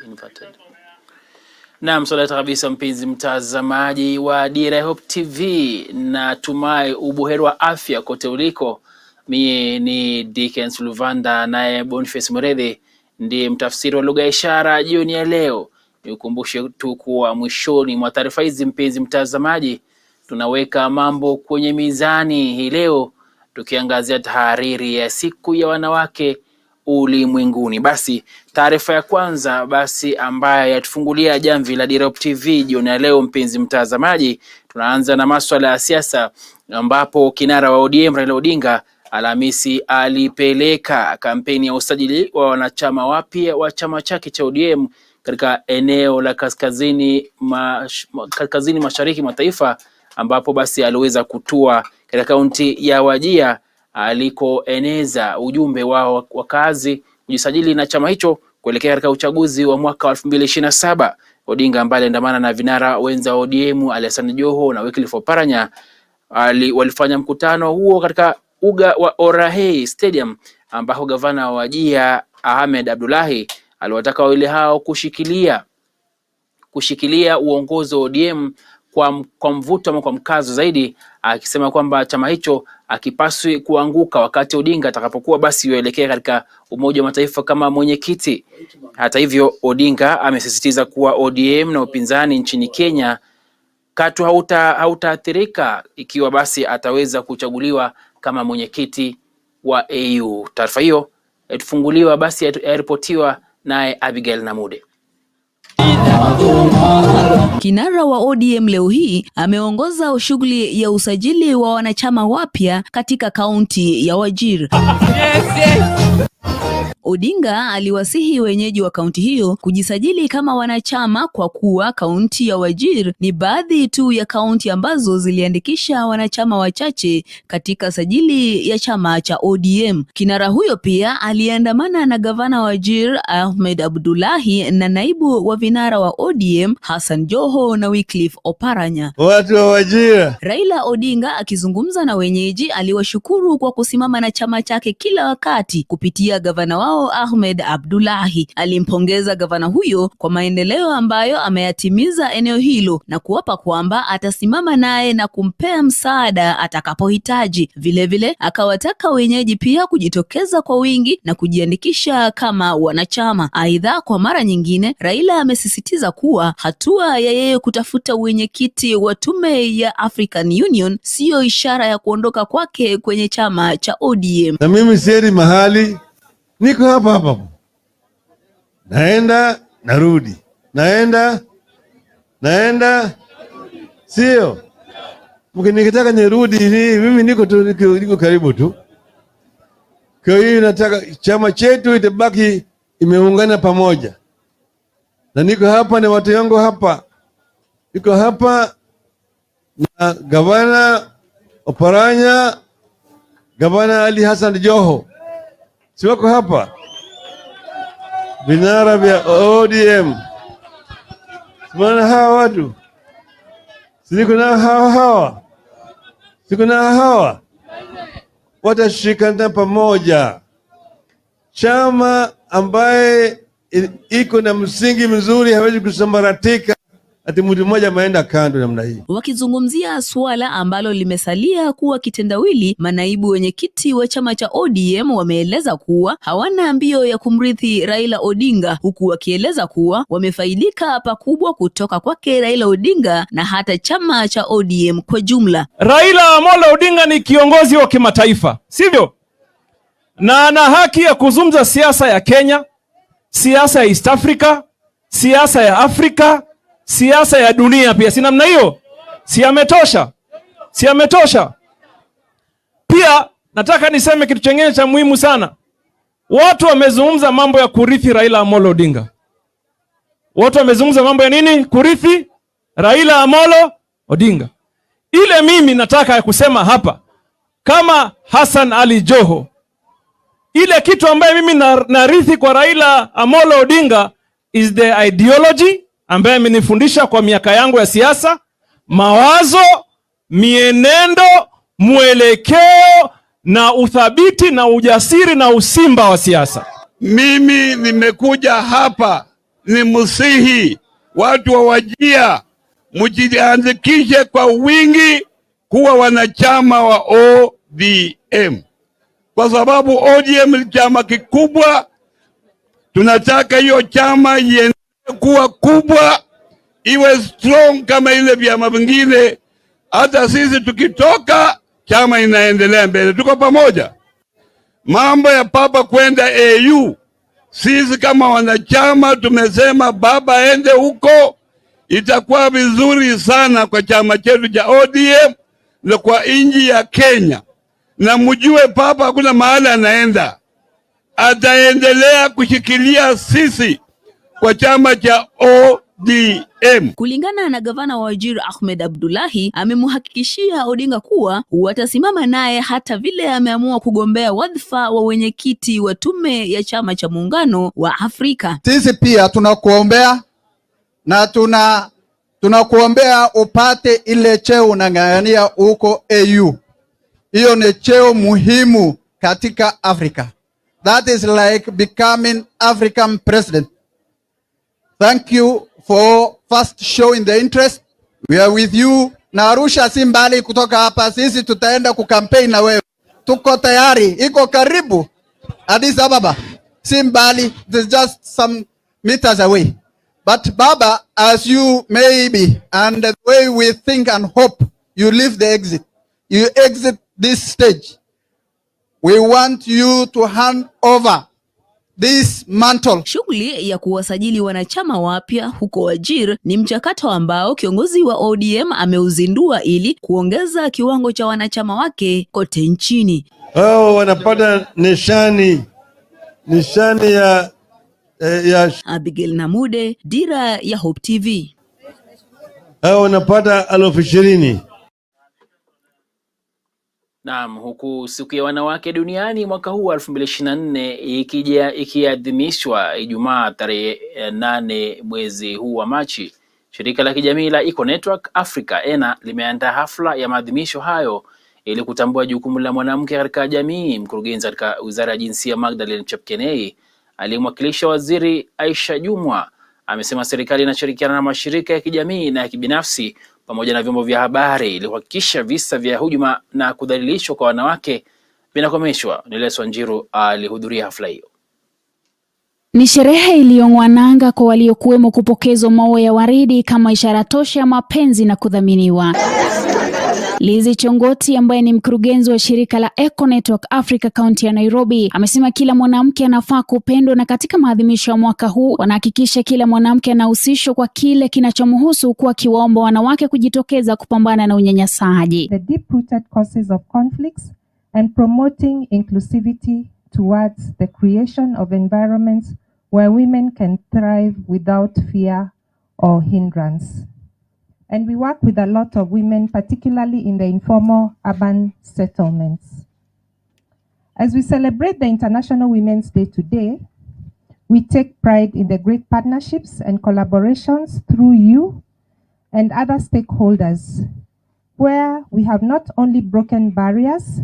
inverted. Naam, salata kabisa mpenzi mtazamaji wa Dira Hope TV, na tumai ubuheri wa afya kote uliko. Mie ni Dickens Luvanda, naye Boniface Muredhi ndiye mtafsiri wa lugha ya ishara jioni ya leo. Nikukumbushe tu kuwa mwishoni mwa taarifa hizi mpenzi mtazamaji, tunaweka mambo kwenye mizani hii leo tukiangazia tahariri ya siku ya wanawake ulimwenguni. Basi taarifa ya kwanza ambayo yatufungulia jamvi la Dira TV jioni ya leo mpenzi mtazamaji, tunaanza na masuala ya siasa, ambapo kinara wa ODM Raila Odinga Alhamisi alipeleka kampeni ya usajili wa wanachama wapya wa chama chake cha ODM katika eneo la kaskazini mashariki mwa taifa, ambapo basi aliweza kutua katika kaunti ya Wajir alikoeneza ujumbe wa wakazi kujisajili na chama hicho kuelekea katika uchaguzi wa mwaka wa 2027. Odinga ambaye aliandamana na vinara wenza wa ODM Hassan Joho na Wycliffe Oparanya walifanya mkutano huo katika uga wa Orahei Stadium, ambako gavana wa Wajir Ahmed Abdullahi aliwataka wawili hao kushikilia uongozi wa ODM kwa mvuto ama kwa mkazo zaidi, akisema kwamba chama hicho akipaswi kuanguka wakati Odinga atakapokuwa basi yuelekea katika Umoja wa Mataifa kama mwenyekiti. Hata hivyo, Odinga amesisitiza kuwa ODM na upinzani nchini Kenya katu hautaathirika ikiwa basi ataweza kuchaguliwa kama mwenyekiti wa AU. Taarifa hiyo itufunguliwa basi yaripotiwa naye Abigail Namude. Kinara wa ODM leo hii ameongoza shughuli ya usajili wa wanachama wapya katika kaunti ya Wajir. Odinga aliwasihi wenyeji wa kaunti hiyo kujisajili kama wanachama kwa kuwa kaunti ya Wajir ni baadhi tu ya kaunti ambazo ziliandikisha wanachama wachache katika sajili ya chama cha ODM. Kinara huyo pia aliandamana na gavana wa Wajir Ahmed Abdullahi na naibu wa vinara wa ODM Hassan Joho na Wycliffe Oparanya. Watu wa Wajir. Raila Odinga akizungumza na wenyeji aliwashukuru kwa kusimama na chama chake kila wakati kupitia gavana wao Ahmed Abdullahi. Alimpongeza gavana huyo kwa maendeleo ambayo ameyatimiza eneo hilo na kuapa kwamba atasimama naye na kumpea msaada atakapohitaji. Vilevile akawataka wenyeji pia kujitokeza kwa wingi na kujiandikisha kama wanachama. Aidha, kwa mara nyingine Raila amesisitiza kuwa hatua ya yeye kutafuta wenyekiti wa tume ya African Union siyo ishara ya kuondoka kwake kwenye chama cha ODM. Na mimi siendi mahali, niko hapa. Naenda, narudi. Naenda, sio. Nikitaka nirudi, mimi niko karibu tu. Kwa hiyo nataka chama chetu itabaki imeungana pamoja. Na niko hapa na watu wangu hapa. Niko hapa na gavana Oparanya, gavana Ali Hassan Joho. Si wako hapa? Vinara vya ODM. Simana hawa watu. Siku na hawa. Watashikana pamoja. Chama ambaye iko na msingi mzuri hawezi kusambaratika ati mtu mmoja ameenda kando namna hii. Wakizungumzia suala ambalo limesalia kuwa kitendawili, manaibu wenyekiti wa chama cha ODM wameeleza kuwa hawana mbio ya kumrithi Raila Odinga, huku wakieleza kuwa wamefaidika pakubwa kutoka kwake Raila Odinga na hata chama cha ODM kwa jumla. Raila Amolo Odinga ni kiongozi wa kimataifa, sivyo? Na ana haki ya kuzungumza siasa ya Kenya, siasa ya East Africa, siasa ya Afrika, siasa ya dunia pia. Si namna hiyo? Si ametosha? Pia nataka niseme kitu chengine cha muhimu sana. Watu wamezungumza mambo ya kurithi Raila Amolo Odinga. Watu wamezungumza mambo ya nini? Kurithi Raila Amolo Odinga. Ile mimi nataka kusema hapa kama Hassan Ali Joho, ile kitu ambaye mimi narithi kwa Raila Amolo Odinga is the ideology ambaye amenifundisha kwa miaka yangu ya siasa, mawazo, mienendo, mwelekeo na uthabiti na ujasiri na usimba wa siasa. Mimi nimekuja hapa ni musihi watu wa Wajir mjiandikishe kwa wingi kuwa wanachama wa ODM, kwa sababu ODM ni chama kikubwa. Tunataka hiyo chama iendelee kuwa kubwa, iwe strong kama ile vyama vingine. Hata sisi tukitoka, chama inaendelea mbele. Tuko pamoja. Mambo ya papa kwenda AU, sisi kama wanachama tumesema baba aende huko, itakuwa vizuri sana kwa chama chetu cha ODM na kwa inji ya Kenya. Na mjue papa hakuna mahali anaenda, ataendelea kushikilia sisi kwa chama cha ODM. Kulingana na gavana wa Wajir Ahmed Abdullahi, amemhakikishia Odinga kuwa watasimama naye hata vile ameamua kugombea wadhifa wa wenyekiti wa tume ya chama cha muungano wa Afrika. Sisi pia tunakuombea na tunakuombea upate ile cheo unang'ang'ania huko AU. Hiyo ni cheo muhimu katika Afrika. That is like becoming African president. Thank you for first showing the interest. We are with you. Na Arusha si mbali kutoka hapa, sisi tutaenda kukampeni na wewe. Tuko tayari, iko karibu. Addis Ababa si mbali, it's just some meters away. But Baba, as you may be, and the way we think and hope you leave the exit, you exit this stage, we want you to hand over this mantle. Shughuli ya kuwasajili wanachama wapya huko Wajir ni mchakato ambao kiongozi wa ODM ameuzindua ili kuongeza kiwango cha wanachama wake kote nchini. Hao wanapata nishani ya Abigail Namude, Dira ya Hope TV. hao wanapata 20,000. Naam, huku siku ya wanawake duniani mwaka huu 2024 ikiadhimishwa Ijumaa tarehe 8 mwezi huu wa Machi, shirika la kijamii la Eco Network Africa ENA limeandaa hafla ya maadhimisho hayo ili kutambua jukumu la mwanamke katika jamii. Mkurugenzi katika Wizara ya Jinsia Magdalene Chepkenei aliyemwakilisha Waziri Aisha Jumwa amesema serikali inashirikiana na mashirika ya kijamii na ya kibinafsi pamoja na vyombo vya habari ili kuhakikisha visa vya hujuma na kudhalilishwa kwa wanawake vinakomeshwa. Nelson Njiru alihudhuria hafla hiyo. Ni sherehe iliyong'oa nanga kwa waliokuwemo kupokezwa maua ya waridi kama ishara tosha ya mapenzi na kudhaminiwa. Lizi Chongoti ambaye ni mkurugenzi wa shirika la Eco Network Africa County ya Nairobi amesema kila mwanamke anafaa kupendwa, na katika maadhimisho ya mwaka huu wanahakikisha kila mwanamke anahusishwa kwa kile kinachomhusu, kwa kiwaomba wanawake kujitokeza kupambana na unyanyasaji. The deep-rooted causes of conflicts and promoting inclusivity towards the creation of environments where women can thrive without fear or hindrance. And we work with a lot of women, particularly in the informal urban settlements. As we celebrate the International Women's Day today, we take pride in the great partnerships and collaborations through you and other stakeholders, where we have not only broken barriers,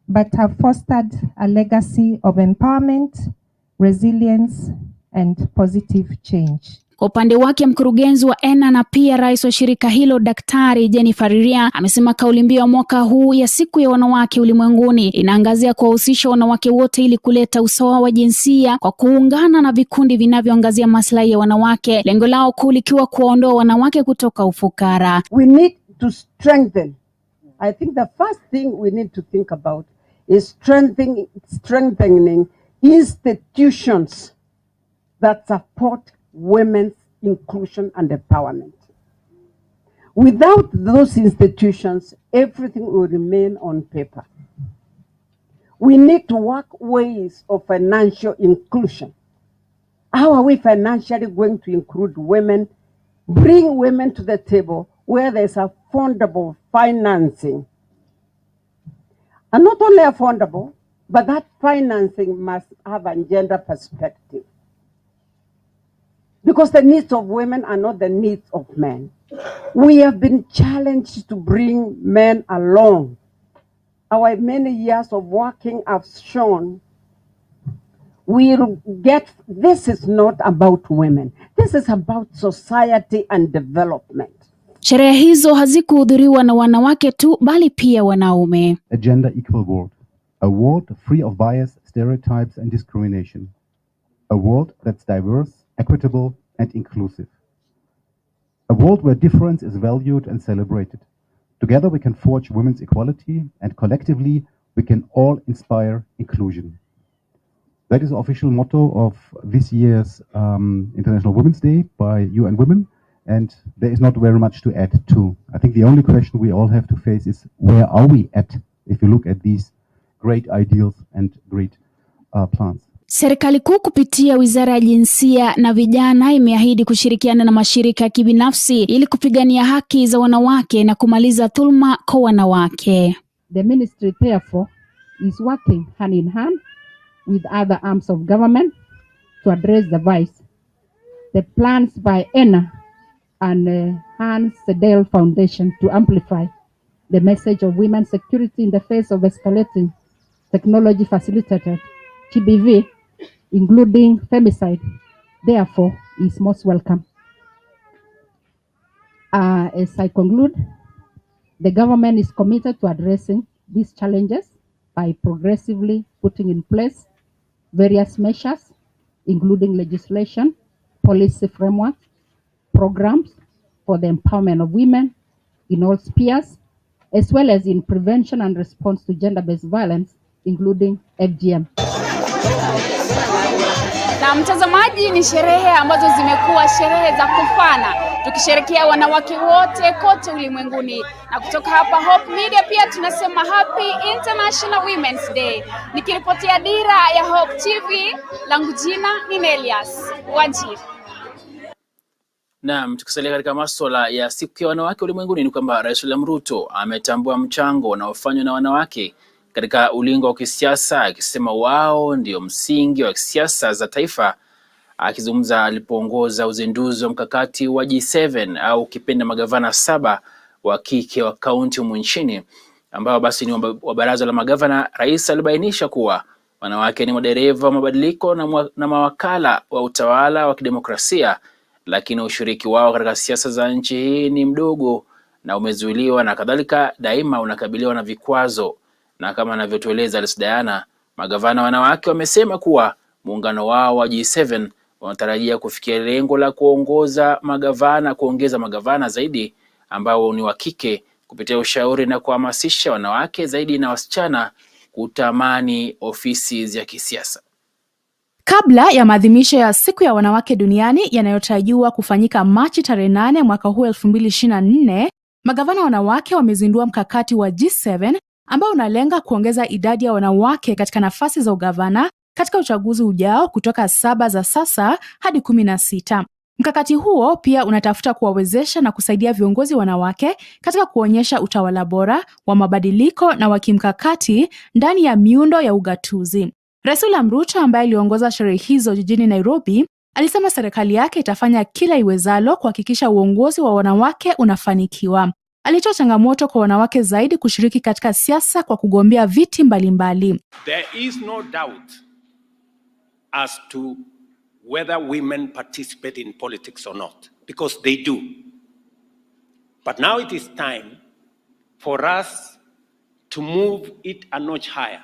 but have fostered a legacy of empowerment, resilience, and positive change. Kwa upande wake mkurugenzi wa ENA na pia rais wa shirika hilo Daktari Jennifer Riria amesema kauli mbiu ya mwaka huu ya siku ya wanawake ulimwenguni inaangazia kuwahusisha wanawake wote ili kuleta usawa wa jinsia kwa kuungana na vikundi vinavyoangazia maslahi ya wanawake, lengo lao kuu likiwa kuondoa wanawake kutoka ufukara. We need to strengthen. I think the first thing we need to think about is strengthening institutions that support women's inclusion and empowerment. Without those institutions, everything will remain on paper. We need to work ways of financial inclusion. How are we financially going to include women, bring women to the table where there's affordable financing? And not only affordable, but that financing must have a gender perspective. Because the needs of women are not the needs of men. We have been challenged to bring men along. Our many years of working have shown we'll get, this is not about women. This is about society and development. Sherehe hizo hazikuhudhuriwa na wanawake tu bali pia wanaume. A gender equal world. A world free of bias, stereotypes and discrimination. A world that's diverse, equitable and inclusive. A world where difference is valued and celebrated. Together we can forge women's equality, and collectively we can all inspire inclusion. That is the official motto of this year's International Women's Day by UN Women, and there is not very much to add to. I think the only question we all have to face is, where are we at if you look at these great ideals and great plans. Serikali kuu kupitia Wizara ya Jinsia na Vijana imeahidi kushirikiana na mashirika ya kibinafsi ili kupigania haki za wanawake na kumaliza dhulma kwa wanawake. The ministry therefore is working hand in hand with other arms of government to address the vice. The plans by ENA and Hans Sedel Foundation to amplify the message of women's security in the face of escalating technology facilitated TBV, including femicide, therefore is most welcome. As I conclude, the government is committed to addressing these challenges by progressively putting in place various measures, including legislation, policy frameworks, programs for the empowerment of women in all spheres, as well as in prevention and response to gender-based violence, including FGM. Na mtazamaji, ni sherehe ambazo zimekuwa sherehe za kufana, tukisherehekea wanawake wote kote ulimwenguni. Na kutoka hapa Hope Media pia tunasema Happy International Women's Day. Nikiripotia Dira ya Hope TV, langu jina ni Nelias Wajiri. Naam, tukisalia katika masuala ya siku ya wanawake ulimwenguni, ni kwamba Rais William Ruto ametambua mchango unaofanywa na wanawake katika ulingo wa kisiasa, akisema wao ndio msingi wa kisiasa za taifa. Akizungumza alipoongoza uzinduzi wa mkakati wa G7 au kipenda magavana 7 wa kike wa kaunti humu nchini, ambao basi ni wa baraza la magavana, rais alibainisha kuwa wanawake ni madereva wa mabadiliko na mawakala wa utawala wa kidemokrasia, lakini ushiriki wao katika siasa za nchi hii ni mdogo na umezuiliwa, na kadhalika daima unakabiliwa na vikwazo. Na kama anavyotueleza Alice Diana, magavana wanawake wamesema kuwa muungano wao wa G7 wanatarajia kufikia lengo la kuongeza magavana zaidi ambao ni wa kike, kupitia ushauri na kuhamasisha wanawake zaidi na wasichana kutamani ofisi za kisiasa. Kabla ya maadhimisho ya siku ya wanawake duniani yanayotarajiwa kufanyika Machi tarehe 8 mwaka huu 2024, magavana wanawake wamezindua mkakati wa G7 ambao unalenga kuongeza idadi ya wanawake katika nafasi za ugavana katika uchaguzi ujao kutoka 7 za sasa hadi 16. Mkakati huo pia unatafuta kuwawezesha na kusaidia viongozi wanawake katika kuonyesha utawala bora wa mabadiliko na wa kimkakati ndani ya miundo ya ugatuzi. Rais William Ruto ambaye aliongoza sherehe hizo jijini Nairobi alisema serikali yake itafanya kila iwezalo kuhakikisha uongozi wa wanawake unafanikiwa. Alitoa changamoto kwa wanawake zaidi kushiriki katika siasa kwa kugombea viti mbalimbali. There is no doubt as to whether women participate in politics or not, because they do. But now it is time for us to move it a notch higher,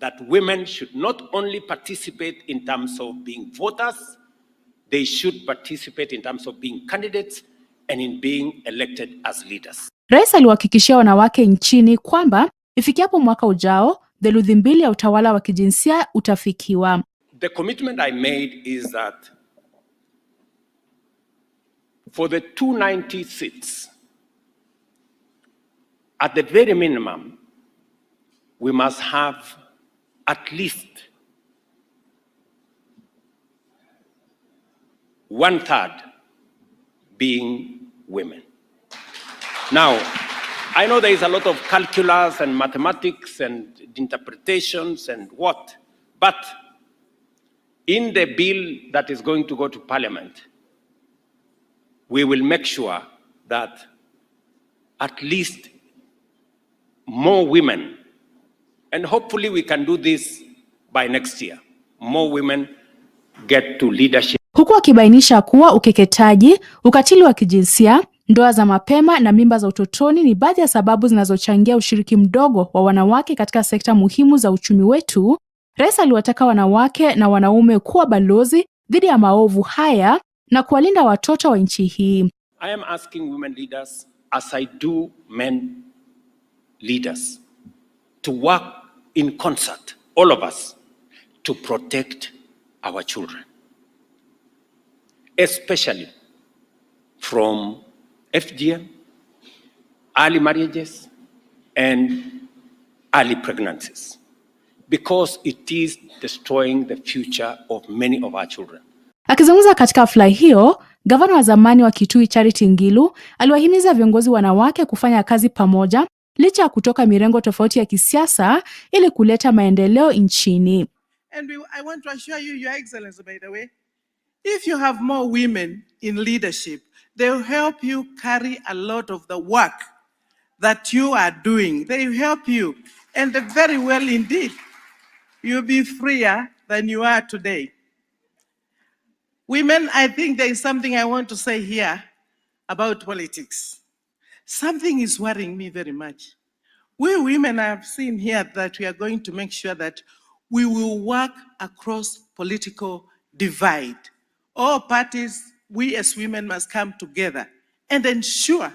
that women should not only participate in terms of being voters, they should participate in terms of being candidates and in being elected as leaders. Rais aliwahakikishia wanawake nchini kwamba ifikiapo mwaka ujao, theluthi 2 ya utawala wa kijinsia utafikiwa. The commitment I made is that for the 290 seats, at the very minimum, we must have at least 1/3 being women. Now, I know there is a lot of calculus and mathematics and interpretations and what, but in the bill that is going to go to Parliament, we will make sure that at least more women, and hopefully we can do this by next year, more women get to leadership. Huku akibainisha kuwa ukeketaji, ukatili wa kijinsia, ndoa za mapema na mimba za utotoni ni baadhi ya sababu zinazochangia ushiriki mdogo wa wanawake katika sekta muhimu za uchumi wetu. Rais aliwataka wanawake na wanaume kuwa balozi dhidi ya maovu haya na kuwalinda watoto wa nchi hii. I am asking women leaders, as I do men leaders, to work in concert, all of us, to protect our children, especially from FGM, early marriages, and early pregnancies, because it is destroying the future of many of our children. Akizungumza katika hafla hiyo, gavana wa zamani wa Kitui Charity Ngilu aliwahimiza viongozi wanawake kufanya kazi pamoja licha ya kutoka mirengo tofauti ya kisiasa ili kuleta maendeleo nchini. And I want to assure you, Your Excellency, by the way, if you have more women in leadership, they will help you carry a lot of the work that you are doing. They will help you, and very well indeed. You'll be freer than you are today. Women, I think there is something I want to say here about politics. Something is worrying me very much. We women have seen here that we are going to make sure that we will work across political divide. All parties, we as women must come together and ensure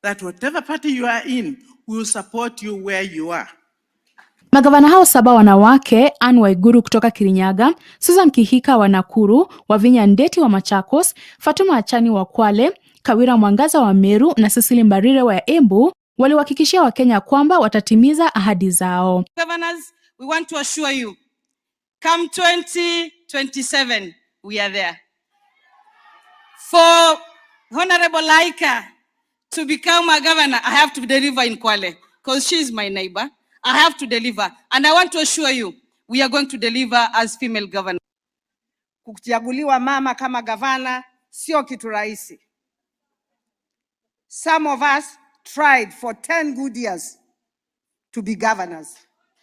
that whatever party you are in, we will support you where you are. Magavana hao saba wanawake, Anne Waiguru kutoka Kirinyaga, Susan Kihika wa Nakuru, Wavinya Ndeti wa Machakos, Fatuma Achani wa Kwale, Kawira Mwangaza wa Meru na Cecily Mbarire wa Embu waliwahakikishia Wakenya kwamba watatimiza ahadi zao. Governors, we want to assure you, come 2027, we are there. For Honorable Laika to become a governor, I have to deliver in Kwale because she is my neighbor. I have to deliver. And I want to assure you, we are going to deliver as female governor. Kuchaguliwa mama kama gavana sio kitu rahisi. Some of us tried for 10 good years to be governors.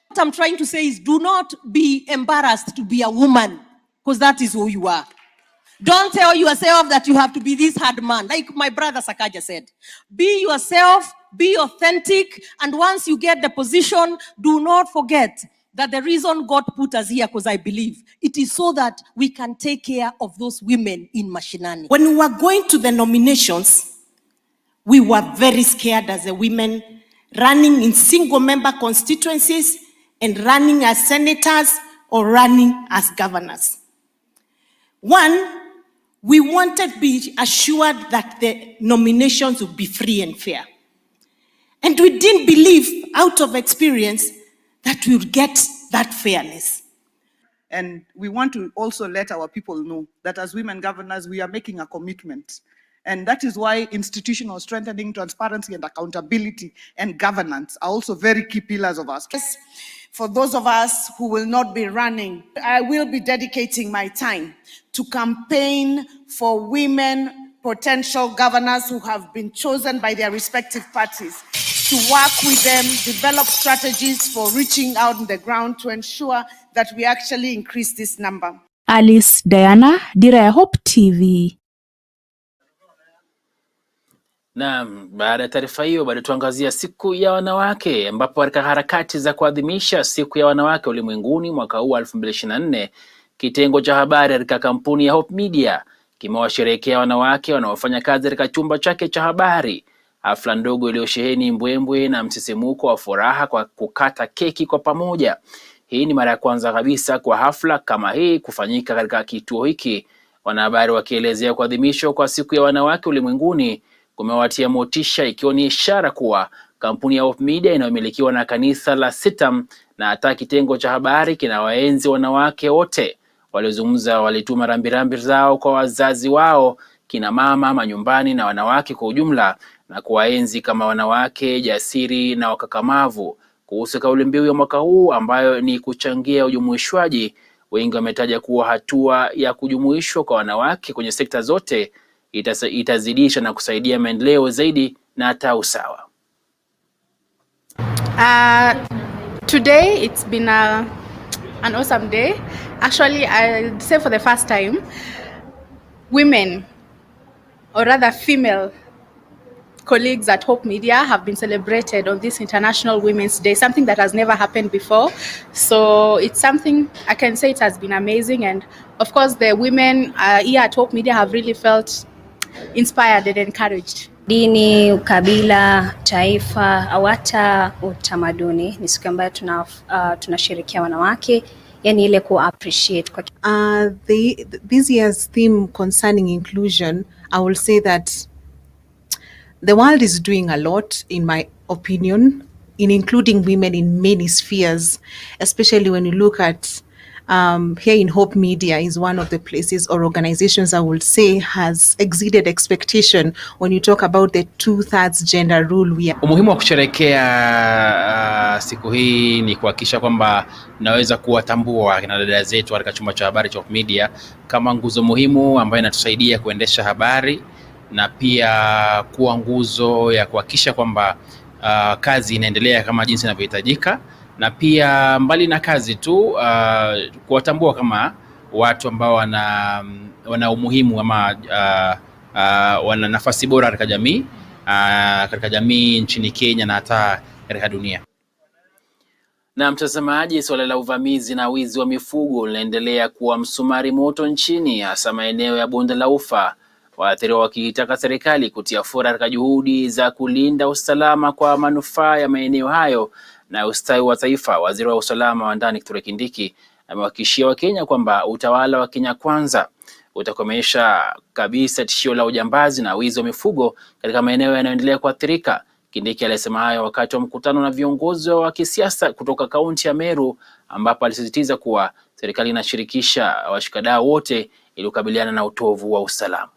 What I'm trying to say is do not be embarrassed to be a woman because that is who you are. Don't tell yourself that you have to be this hard man. Like my brother Sakaja said, be yourself, be authentic, and once you get the position, do not forget that the reason God put us here, because I believe, it is so that we can take care of those women in Mashinani. When we were going to the nominations, we were very scared as a women, running in single-member constituencies and running as senators or running as governors. One, we wanted to be assured that the nominations would be free and fair. And we didn't believe, out of experience, that we would get that fairness. And we want to also let our people know that as women governors, we are making a commitment. And that is why institutional strengthening, transparency and accountability and governance are also very key pillars of us. For those of us who will not be running, I will be dedicating my time to campaign for women potential governors who have been chosen by their respective parties, to work with them, develop strategies for reaching out on the ground to ensure that we actually increase this number. Alice Diana, Dira ya Hope TV. Naam, baada ya taarifa hiyo bado tuangazia siku ya wanawake, ambapo katika harakati za kuadhimisha siku ya wanawake ulimwenguni mwaka huu 2024, kitengo cha habari katika kampuni ya Hope Media kimewasherehekea wanawake wanaofanya kazi katika chumba chake cha habari. Hafla ndogo iliyosheheni mbwembwe na msisimuko wa furaha kwa kukata keki kwa pamoja. Hii ni mara ya kwanza kabisa kwa hafla kama hii kufanyika katika kituo hiki. Wanahabari wakielezea kuadhimishwa kwa siku ya wanawake ulimwenguni kumewatia motisha, ikiwa ni ishara kuwa kampuni ya Hope Media inayomilikiwa na kanisa la Sitam na hata kitengo cha habari kinawaenzi wanawake wote. Waliozungumza walituma rambirambi zao kwa wazazi wao, kina mama, manyumbani na wanawake kwa ujumla, na kuwaenzi kama wanawake jasiri na wakakamavu. Kuhusu kauli mbiu ya mwaka huu ambayo ni kuchangia ujumuishwaji, wengi wametaja kuwa hatua ya kujumuishwa kwa wanawake kwenye sekta zote itazidisha na kusaidia maendeleo zaidi na hata usawa. Today it's been a an awesome day. Actually, I'd say for the first time, women, or rather female colleagues at Hope Media have been celebrated on this International Women's Day, something that has never happened before. So it's something I can say it has been amazing. And of course, the women here at Hope Media have really felt inspired and encouraged. Dini, ukabila, taifa, au hata utamaduni ni siku ambayo tunashirikia wanawake, yani ile ku appreciate kwa this year's theme concerning inclusion, I will say that the world is doing a lot, in my opinion, in including women in many spheres, especially when you look at here in Hope Media is one of the places or organizations I would say has exceeded expectation when you talk about the 2/3 gender rule. Umuhimu wa kusherehekea siku hii ni kuhakikisha kwamba naweza kuwatambua kina dada zetu katika chumba cha habari cha Hope Media kama nguzo muhimu ambayo inatusaidia kuendesha habari na pia kuwa nguzo ya kuhakikisha kwamba kazi inaendelea kama jinsi inavyohitajika, na pia mbali na kazi tu kuwatambua kama watu ambao wana umuhimu ama wana nafasi bora katika jamii nchini Kenya na hata katika dunia. Na mtazamaji, swala la uvamizi na wizi wa mifugo linaendelea kuwa msumari moto nchini, hasa maeneo ya Bonde la Ufa, waathiriwa wakiitaka serikali kutia fora katika juhudi za kulinda usalama kwa manufaa ya maeneo hayo na ustawi wa taifa. Waziri wa usalama wa ndani Kithure Kindiki amewahakikishia Wakenya kwamba utawala wa Kenya Kwanza utakomesha kabisa tishio la ujambazi na wizi wa mifugo katika maeneo yanayoendelea kuathirika. Kindiki alisema hayo wakati wa mkutano na viongozi wa kisiasa kutoka kaunti ya Meru, ambapo alisisitiza kuwa serikali inashirikisha washikadau wote ili kukabiliana na utovu wa usalama.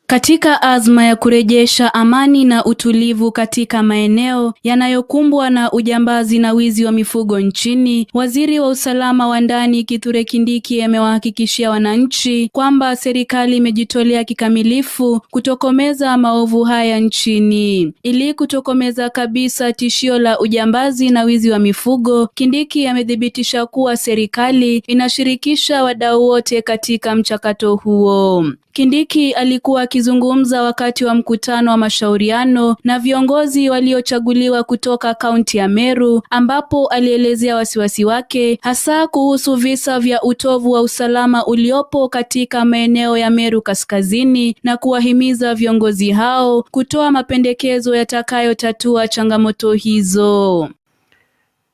Katika azma ya kurejesha amani na utulivu katika maeneo yanayokumbwa na ujambazi na wizi wa mifugo nchini, waziri wa usalama wa ndani Kithure Kindiki amewahakikishia wananchi kwamba serikali imejitolea kikamilifu kutokomeza maovu haya nchini. Ili kutokomeza kabisa tishio la ujambazi na wizi wa mifugo, Kindiki amethibitisha kuwa serikali inashirikisha wadau wote katika mchakato huo. Kindiki alikuwa akizungumza wakati wa mkutano wa mashauriano na viongozi waliochaguliwa kutoka kaunti ya Meru, ambapo alielezea wasiwasi wake hasa kuhusu visa vya utovu wa usalama uliopo katika maeneo ya Meru Kaskazini na kuwahimiza viongozi hao kutoa mapendekezo yatakayotatua changamoto hizo.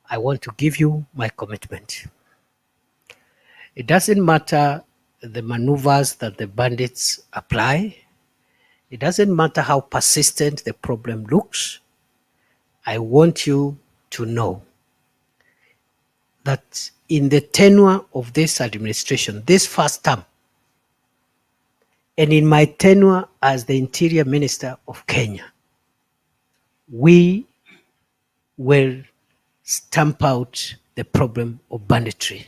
I want to give you my commitment. It doesn't matter the maneuvers that the bandits apply. It doesn't matter how persistent the problem looks. I want you to know that in the tenure of this administration, this first term, and in my tenure as the Interior Minister of Kenya, we will stamp out the problem of banditry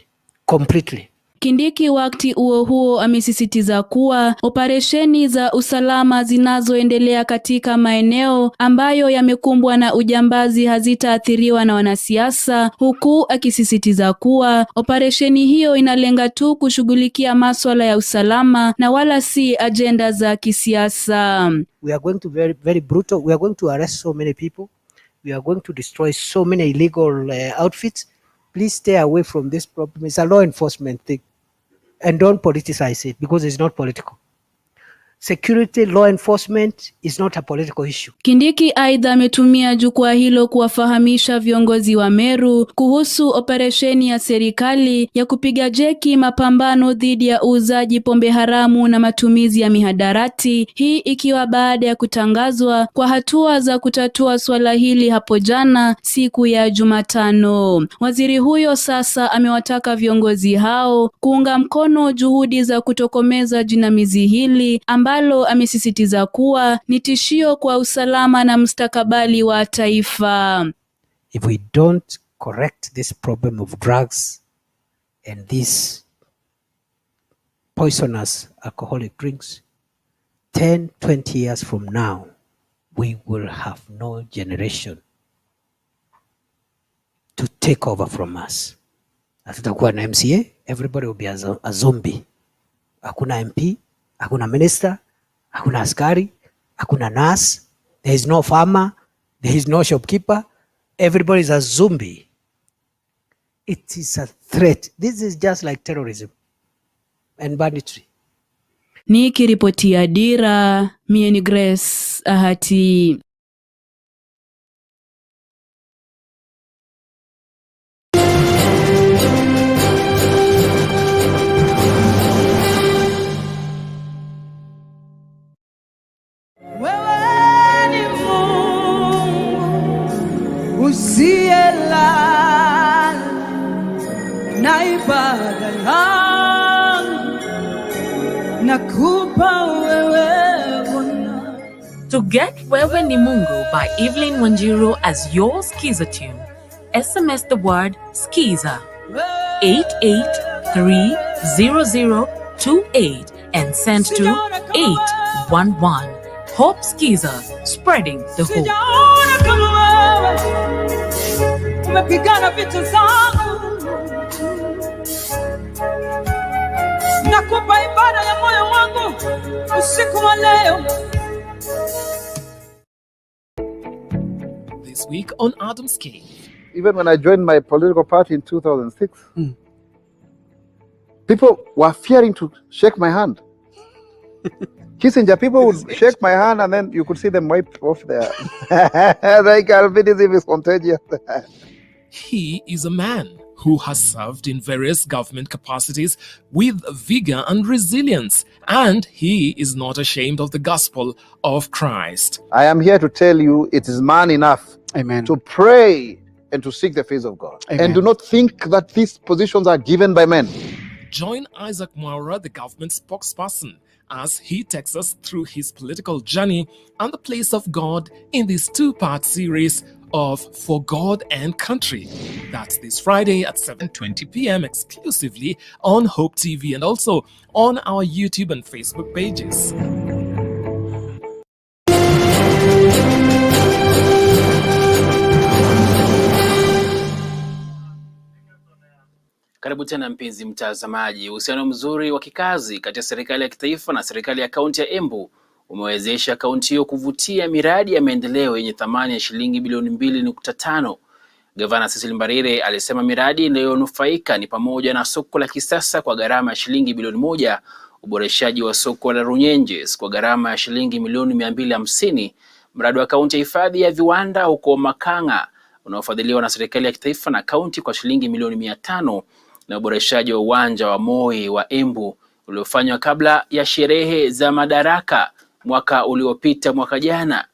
completely. Kindiki wakati huo amesisitiza kuwa operesheni za usalama zinazoendelea katika maeneo ambayo yamekumbwa na ujambazi hazitaathiriwa na wanasiasa, huku akisisitiza kuwa operesheni hiyo inalenga tu kushughulikia masuala ya usalama na wala si agenda za kisiasa. We are going to very brutal. We are going to arrest so many people. We are going to destroy so many illegal outfits. Please stay away from this problem. It's a law enforcement thing. And don't politicize it because it's not political. Security, law enforcement is not a political issue. Kindiki aidha ametumia jukwaa hilo kuwafahamisha viongozi wa Meru kuhusu operesheni ya serikali ya kupiga jeki mapambano dhidi ya uuzaji pombe haramu na matumizi ya mihadarati, hii ikiwa baada ya kutangazwa kwa hatua za kutatua swala hili hapo jana siku ya Jumatano. Waziri huyo sasa amewataka viongozi hao kuunga mkono juhudi za kutokomeza jinamizi hili ambalo amesisitiza kuwa ni tishio kwa usalama na mustakabali wa taifa. If we don't correct this problem of drugs and these poisonous alcoholic drinks, 10, 20 years from now, we will have no generation to take over from us. Hatutakuwa na MCA, everybody will be a zombie. Hakuna MP, hakuna minister, hakuna askari, hakuna nurse, there is no farmer, there is no shopkeeper, everybody is a zombie. It is a threat. This is just like terrorism and banditry. Nikiripotia Dira, mie ni Grace Ahati. Na ibada yangu nakupa wewe Bwana. To get Wewe ni Mungu by Evelyn Wanjiru as your Skiza tune, SMS the word Skiza 88300028 and send to 811. Hope Skiza, spreading the hope. Sijaona kama wewe umepigana vita zangu. Nakupa ibada ya moyo wangu usiku wa leo. This week on Adam's Cave. Even when I joined my political party in 2006, people were fearing to shake my hand. Kissinger, people would shake my hand and then you could see them wipe off their... like albinism is contagious. He is a man who has served in various government capacities with vigor and resilience, and he is not ashamed of the gospel of Christ. I am here to tell you it is man enough to pray and to seek the face of God. Amen. And do not think that these positions are given by men. Join Isaac Mwaura, the government spokesperson, as he takes us through his political journey and the place of God in this two-part series of For God and Country. That's this Friday at 7:20 p.m. exclusively on Hope TV and also on our YouTube and Facebook pages. Karibu tena mpenzi mtazamaji. Uhusiano mzuri wa kikazi kati ya serikali ya kitaifa na serikali ya kaunti ya Embu umewezesha kaunti hiyo kuvutia miradi ya maendeleo yenye thamani ya shilingi bilioni 2.5. Gavana Cecil Mbarire alisema miradi inayonufaika ni pamoja na soko la kisasa kwa gharama ya shilingi bilioni 1, uboreshaji wa soko la Runyenjes kwa gharama ya shilingi milioni 250, mradi wa kaunti ya hifadhi ya viwanda huko Makanga unaofadhiliwa na serikali ya kitaifa na kaunti kwa shilingi milioni 500, na uboreshaji wa uwanja wa Moi wa Embu uliofanywa kabla ya sherehe za madaraka mwaka uliopita mwaka jana.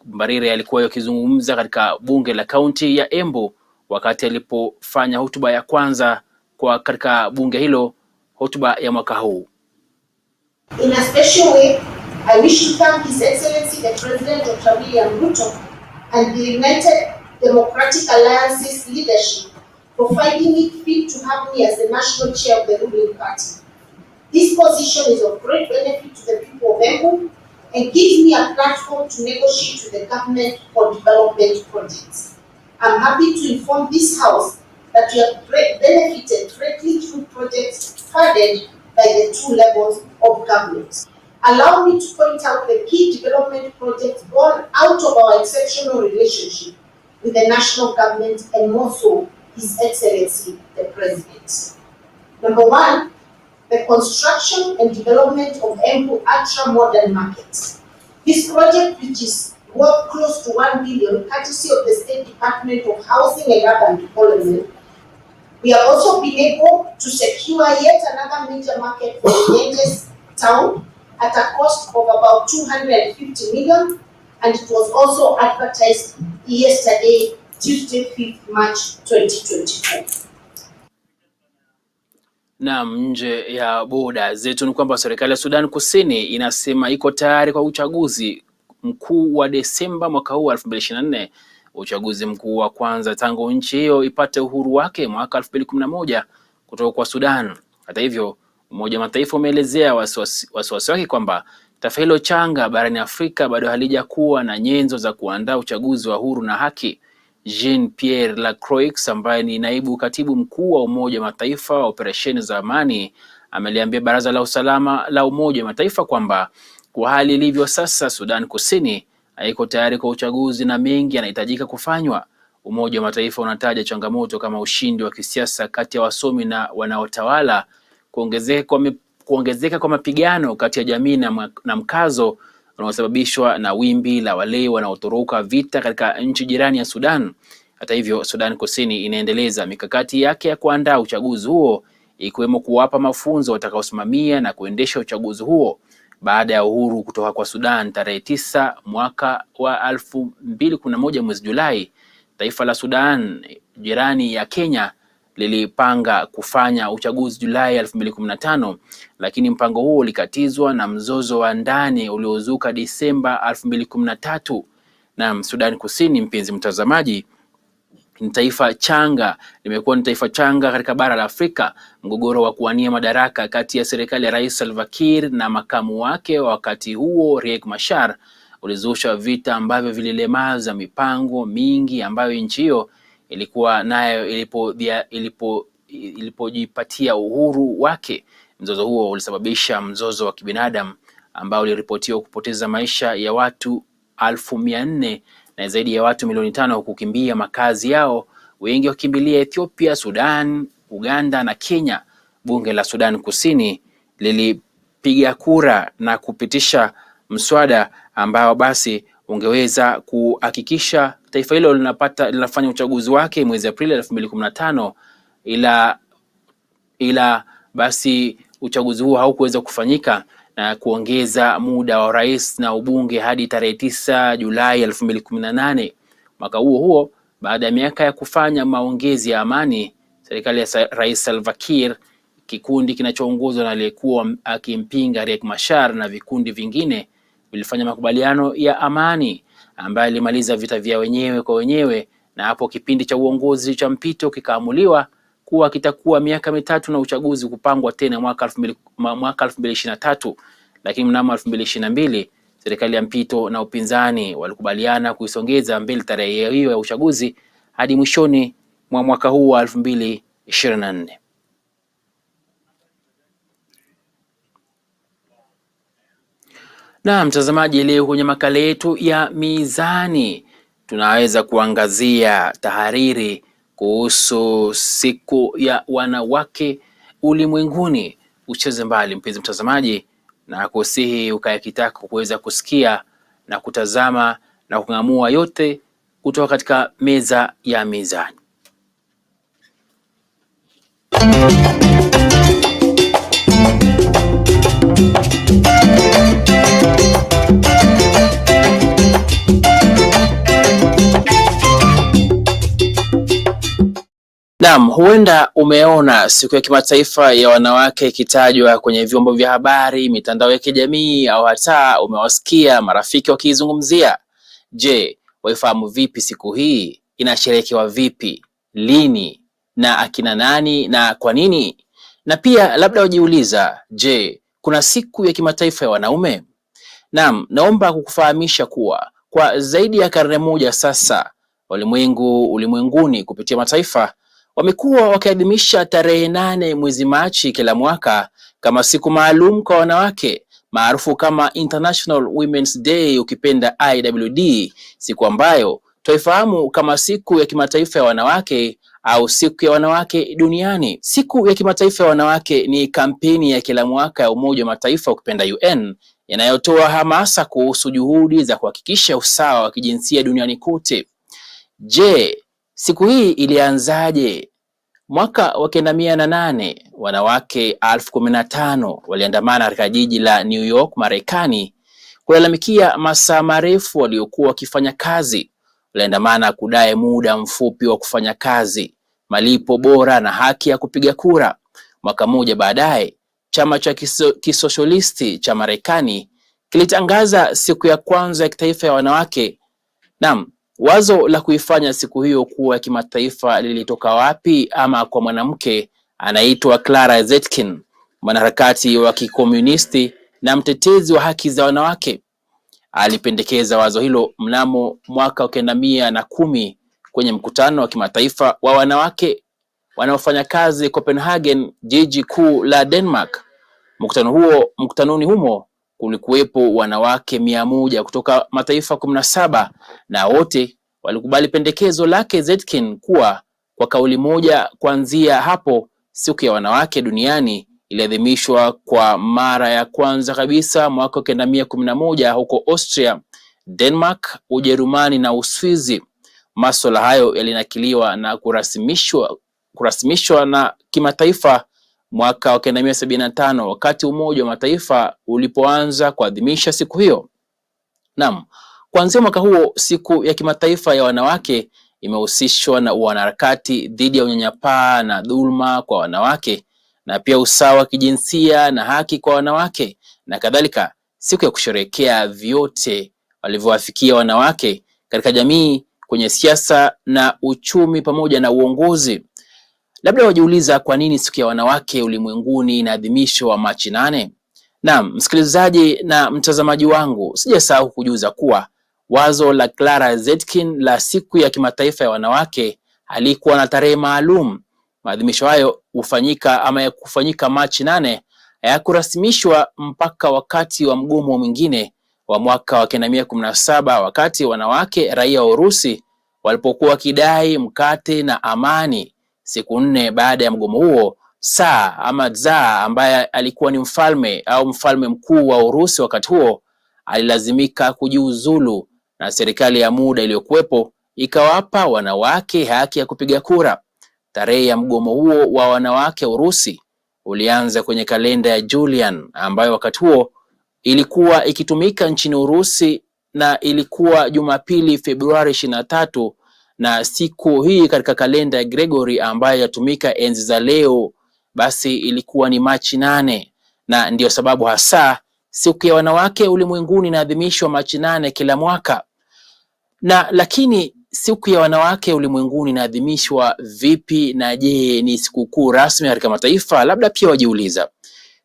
Mbarire alikuwa akizungumza katika bunge la kaunti ya Embu wakati alipofanya hotuba ya kwanza kwa katika bunge hilo, hotuba ya mwaka huu. In a special way, I wish to thank His Excellency the President Dr. William Ruto and the United Democratic Alliance's leadership for finding it fit to have me as the national chair of the ruling party. This position is of great benefit to the people of Embu and gives me a platform to negotiate with the government for development projects. I'm happy to inform this House that we have benefited greatly through projects funded by the two levels of government. Allow me to point out the key development projects born out of our exceptional relationship with the national government and more so His Excellency the President. Number one, the construction and development of Embu ultra-modern markets. This project, which is worth close to 1 billion, courtesy of the State Department of Housing and Urban Development. We have also been able to secure yet another major market for Runyenjes town at a cost of about 250 million, and it was also advertised yesterday, Tuesday, 5th March 2024. Na nje ya boda zetu ni kwamba serikali ya Sudan Kusini inasema iko tayari kwa uchaguzi mkuu wa Desemba mwaka huu 2024, uchaguzi mkuu wa kwanza tangu nchi hiyo ipate uhuru wake mwaka 2011 kutoka kwa Sudan. Hata hivyo, Umoja wa Mataifa umeelezea wasiwasi wake kwamba taifa hilo changa barani Afrika bado halijakuwa na nyenzo za kuandaa uchaguzi wa huru na haki. Jean-Pierre Lacroix ambaye ni naibu katibu mkuu wa Umoja wa Mataifa wa operesheni za amani ameliambia Baraza la Usalama la Umoja wa Mataifa kwamba kwa hali ilivyo sasa, Sudan Kusini haiko tayari kwa uchaguzi na mengi yanahitajika kufanywa. Umoja wa Mataifa unataja changamoto kama ushindi wa kisiasa kati ya wasomi na wanaotawala, kuongezeka kwa mapigano kati ya jamii na mkazo unaosababishwa na wimbi la wale wanaotoroka vita katika nchi jirani ya Sudan. Hata hivyo, Sudan Kusini inaendeleza mikakati yake ya kuandaa uchaguzi huo, ikiwemo kuwapa mafunzo watakaosimamia na kuendesha uchaguzi huo. Baada ya uhuru kutoka kwa Sudan tarehe 9 mwaka wa 2011 mwezi Julai, taifa la Sudan jirani ya Kenya lilipanga kufanya uchaguzi Julai 2015, lakini mpango huo ulikatizwa na mzozo wa ndani uliozuka Disemba 2013. Na Sudan Kusini, mpenzi mtazamaji, ni taifa changa, limekuwa ni taifa changa katika bara la Afrika. Mgogoro wa kuwania madaraka kati ya serikali ya Rais Salva Kiir na makamu wake wa wakati huo Riek Machar ulizusha vita ambavyo vililemaza mipango mingi ambayo nchi hiyo ilikuwa nayo ilipojipatia uhuru wake. Mzozo huo ulisababisha mzozo wa kibinadamu ambao uliripotiwa kupoteza maisha ya watu 400,000 na zaidi ya watu milioni 5 kukimbia makazi yao, wengi wakimbilia Ethiopia, Sudan, Uganda na Kenya. Bunge la Sudan Kusini lilipiga kura na kupitisha mswada ambao basi ungeweza kuhakikisha taifa hilo linafanya uchaguzi wake mwezi Aprili 2015, ila basi uchaguzi huo haukuweza kufanyika na kuongeza muda wa rais na ubunge hadi tarehe 9 Julai 2018. Mwaka huo baada ya miaka ya kufanya maongezi ya amani, serikali ya Rais Salva Kiir, kikundi kinachoongozwa na aliyekuwa akimpinga Riek Machar na vikundi vingine vilifanya makubaliano ya amani ambayo ilimaliza vita vya wenyewe kwa wenyewe, na hapo kipindi cha uongozi cha mpito kikaamuliwa kuwa kitakuwa miaka mitatu na uchaguzi kupangwa tena mwaka 2023. Lakini mnamo 2022 serikali ya mpito na upinzani walikubaliana kuisongeza mbele tarehe hiyo ya uchaguzi hadi mwishoni mwa mwaka huu wa 2024. Na mtazamaji, leo kwenye makala yetu ya Mizani tunaweza kuangazia tahariri kuhusu siku ya wanawake ulimwenguni. Ucheze mbali mpenzi mtazamaji, na kusihi ukae kitako kuweza kusikia na kutazama na kung'amua yote kutoka katika meza ya Mizani. Naam, huenda umeona siku ya kimataifa ya wanawake ikitajwa kwenye vyombo vya habari, mitandao ya kijamii, au hata umewasikia marafiki wakiizungumzia. Je, waifahamu vipi siku hii? Inasherekewa vipi? Lini? Na akina nani na kwa nini? Na pia labda wajiuliza, je, kuna siku ya kimataifa ya wanaume? Naam, naomba kukufahamisha kuwa kwa zaidi ya karne moja sasa, ulimwenguni kupitia mataifa wamekuwa wakiadhimisha tarehe 8 mwezi Machi kila mwaka kama siku maalum kwa wanawake, maarufu kama International Women's Day, ukipenda IWD, siku ambayo twaifahamu kama siku ya kimataifa ya wanawake au siku ya wanawake duniani. Siku ya kimataifa ya wanawake ni kampeni ya kila mwaka ya Umoja wa Mataifa, ukipenda UN, yanayotoa hamasa kuhusu juhudi za kuhakikisha usawa wa kijinsia duniani kote. Je, siku hii ilianzaje? Mwaka wa 1908 wanawake 15,000 waliandamana katika jiji la New York, Marekani, kulalamikia masaa marefu waliokuwa wakifanya kazi. Waliandamana kudai muda mfupi wa kufanya kazi, malipo bora na haki ya kupiga kura. Mwaka mmoja baadaye, chama cha kisosialisti cha Marekani kilitangaza siku ya kwanza ya kitaifa ya wanawake. Naam, wazo la kuifanya siku hiyo kuwa ya kimataifa lilitoka wapi? Ama kwa mwanamke anaitwa Clara Zetkin, mwanaharakati wa kikomunisti na mtetezi wa haki za wanawake. Alipendekeza wazo hilo mnamo mwaka 1910 kwenye mkutano wa kimataifa wa wanawake wanaofanya kazi Copenhagen, jiji kuu la Denmark. Mkutanoni humo kulikuwepo wanawake 100 kutoka mataifa 17 na wote walikubali pendekezo lake Zetkin kuwa kwa kauli moja kuanzia hapo siku ya wanawake duniani iliadhimishwa kwa mara ya kwanza kabisa mwaka 1911 huko Austria, Denmark, Ujerumani na Uswizi. Masuala hayo yalinakiliwa na kurasimishwa na kimataifa mwaka wa 1975 wakati Umoja wa Mataifa ulipoanza kuadhimisha siku hiyo. Naam, kuanzia mwaka huo siku ya kimataifa ya wanawake imehusishwa na wanaharakati dhidi ya unyanyapaa na dhulma kwa wanawake na pia usawa wa kijinsia na haki kwa wanawake na kadhalika. Siku ya kusherehekea vyote walivyowafikia wanawake katika jamii, kwenye siasa na uchumi pamoja na uongozi. Labda wajiuliza kwa nini siku ya wanawake ulimwenguni inaadhimishwa Machi 8? Naam, msikilizaji na mtazamaji wangu, sijasahau kujuza kuwa wazo la Clara Zetkin la siku ya kimataifa ya wanawake halikuwa na tarehe maalum. Maadhimisho hayo kufanyika Machi 8 hayakurasimishwa mpaka wakati wa mgomo mwingine wa mwaka wa 1917 wakati wanawake raia wa Urusi walipokuwa wakidai mkate na amani. Siku 4 baada ya mgomo huo, Tsar ambaye alikuwa ni mfalme mkuu wa Urusi wakati huo alilazimika kujiuzulu na serikali ya muda iliyokuwepo ikawapa wanawake haki ya kupiga kura. Tarehe ya mgomo huo wa wanawake Urusi ulianza kwenye kalenda ya Julian ambayo wakati huo ilikuwa ikitumika nchini Urusi na ilikuwa Jumapili Februari 23, na siku hii katika kalenda ya Gregory ambayo yatumika enzi za leo basi ilikuwa ni Machi 8, na ndiyo sababu hasa siku ya wanawake ulimwenguni inaadhimishwa Machi 8 kila mwaka. Lakini siku ya wanawake ulimwenguni inaadhimishwa vipi, na je, ni sikukuu rasmi katika mataifa? Labda pia wajiuliza.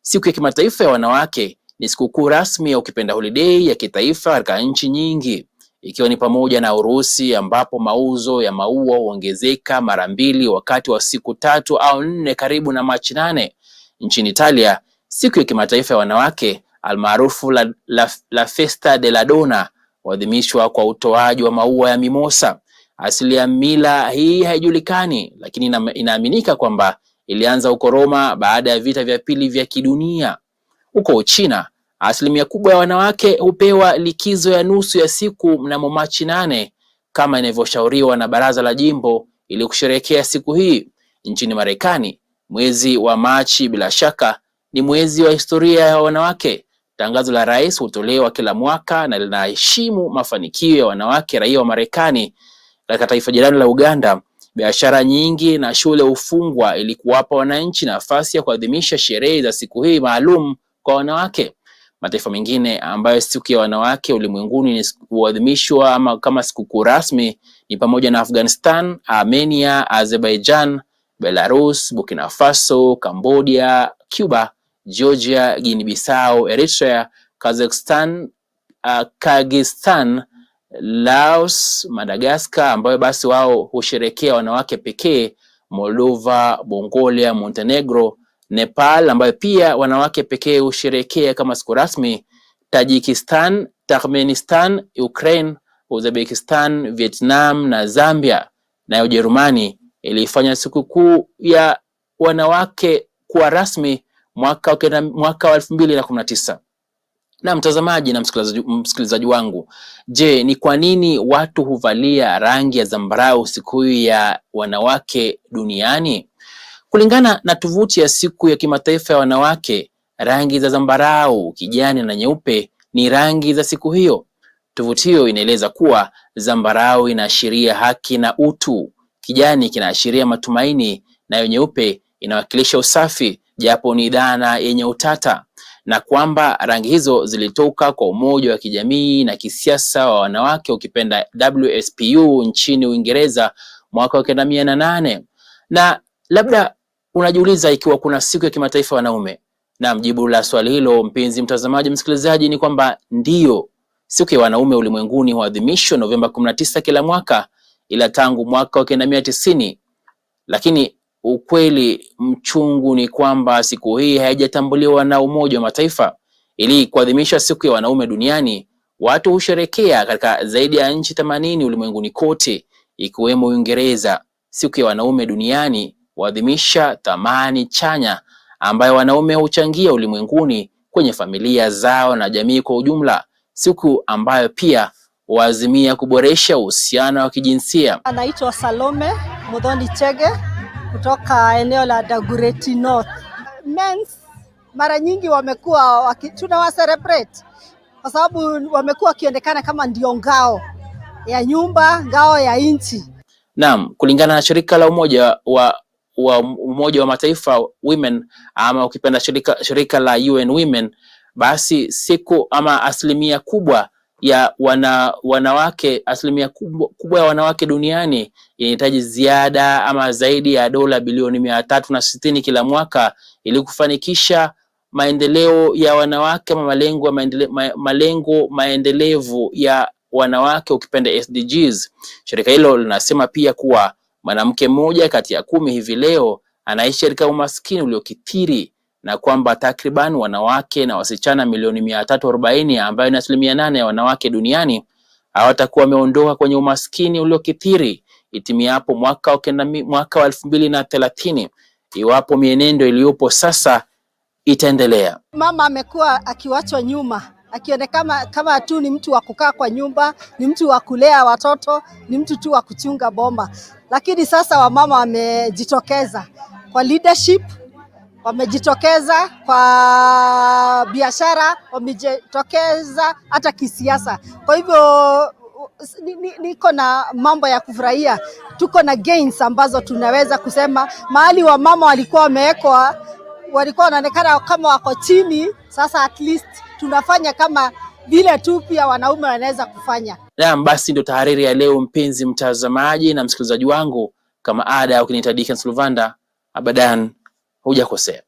Siku ya kimataifa ya wanawake ni sikukuu rasmi ya ukipenda holiday ya kitaifa katika nchi nyingi, ikiwa ni pamoja na Urusi ambapo mauzo ya maua huongezeka mara 2 wakati wa siku 3 au 4 karibu na Machi 8. Nchini Italia, siku ya kimataifa ya wanawake almaarufu la Festa della Donna huadhimishwa kwa utoaji wa maua ya mimosa. Asili ya mila hii haijulikani, lakini inaaminika kwamba ilianza huko Roma baada ya vita vya pili vya kidunia. Huko Uchina, asilimia kubwa ya wanawake hupewa likizo ya nusu ya siku mnamo Machi 8 kama inavyoshauriwa na baraza la jimbo ili kusherehekea siku hii. Nchini Marekani, mwezi wa Machi bila shaka ni mwezi wa historia ya wanawake. Tangazo la rais hutolewa kila mwaka na linaheshimu mafanikio ya wanawake raia wa Marekani. Katika taifa jirani la Uganda, biashara nyingi na shule hufungwa ili kuwapa wananchi nafasi ya kuadhimisha sherehe za siku hii maalum kwa wanawake. Mataifa mengine ambayo siku ya wanawake ulimwenguni huadhimishwa ama kama sikukuu rasmi ni pamoja na Afghanistan, Armenia, Azerbaijan, Belarus, Burkina Faso, Cambodia, Cuba, Georgia, Guinea-Bissau, Eritrea, Kazakhstan, Kyrgyzstan, Laos, Madagascar ambayo basi wao husherekea wanawake pekee, Moldova, Mongolia, Montenegro, Nepal ambayo pia wanawake pekee husherekea kama siku rasmi, Tajikistan, Turkmenistan, Ukraine, Uzbekistan, Vietnam na Zambia. Na Ujerumani ilifanya sikukuu ya wanawake kuwa rasmi mwaka wa 2019. Na mtazamaji na msikilizaji wangu, je, ni kwa nini watu huvalia rangi ya zambarau siku ya wanawake duniani? Kulingana na tovuti ya siku ya kimataifa ya wanawake, rangi za zambarau, kijani na nyeupe ni rangi za siku hiyo. Tovuti hiyo inaeleza kuwa zambarau inaashiria haki na utu, kijani kinaashiria matumaini, nayo nyeupe inawakilisha usafi, japo ni dhana yenye utata, na kwamba rangi hizo zilitoka kwa umoja wa kijamii na kisiasa wa wanawake ukipenda WSPU nchini Uingereza mwaka wa 1908. Na labda unajiuliza ikiwa kuna siku ya kimataifa wanaume. Na mjibu la swali hilo, mpenzi mtazamaji, msikilizaji, ni kwamba ndiyo, siku ya wanaume ulimwenguni huadhimishwa Novemba 19 kila mwaka, ila tangu mwaka wa 1990. Lakini ukweli mchungu ni kwamba siku hii haijatambuliwa na Umoja wa Mataifa. Ili kuadhimisha siku ya wanaume duniani, watu husherekea katika zaidi ya nchi 80 ulimwenguni kote, ikiwemo Uingereza. Siku ya wanaume duniani huadhimisha thamani chanya ambayo wanaume huchangia ulimwenguni kwenye familia zao na jamii kwa ujumla. Siku ambayo pia huazimia kuboresha uhusiano wa kijinsia. Anaitwa Salome Mudhoni Chege kutoka eneo la Dagoretti North. Men's mara nyingi wamekuwa tunawa celebrate kwa sababu wamekuwa wakionekana kama ndio ngao ya nyumba, ngao ya nchi. Naam, kulingana na shirika la Umoja wa Mataifa Women, ama ukipenda shirika la UN Women, basi siku ama asilimia kubwa ya wanawake ya wanawake duniani inahitaji ziada ama zaidi ya dola bilioni 360 kila mwaka ili kufanikisha maendeleo ya wanawake ama malengo maendelevu ya wanawake ukipenda SDGs. Shirika hilo linasema pia kuwa mwanamke mmoja kati ya 10 hivi leo anaishi katika umaskini uliokithiri, na kwamba takriban wanawake na wasichana milioni 340 ambayo ni 8% ya wanawake duniani hawatakuwa wameondoka kwenye umaskini uliokithiri itimiapo mwaka wa 2030 iwapo mienendo iliyopo sasa itaendelea. Mama amekuwa akiwachwa nyuma, akionekana kama tu ni mtu wa kukaa kwa nyumba, ni mtu wa kulea watoto, ni mtu tu wa kuchunga boma. Lakini sasa wamama wamejitokeza kwa leadership, wamejitokeza kwa biashara, wamejitokeza hata kisiasa. Kwa hivyo niko na mambo ya kufurahia. Tuko na gains ambazo tunaweza kusema mahali wamama walikuwa wanaonekana kama wako chini, sasa at least tunafanya kama vile tu pia wanaume wanaweza kufanya. Naam, basi ndio tahariri ya leo, mpenzi mtazamaji na msikilizaji wangu. Kama ada, ukiniita Dickens Luvanda, abadan hujakosea.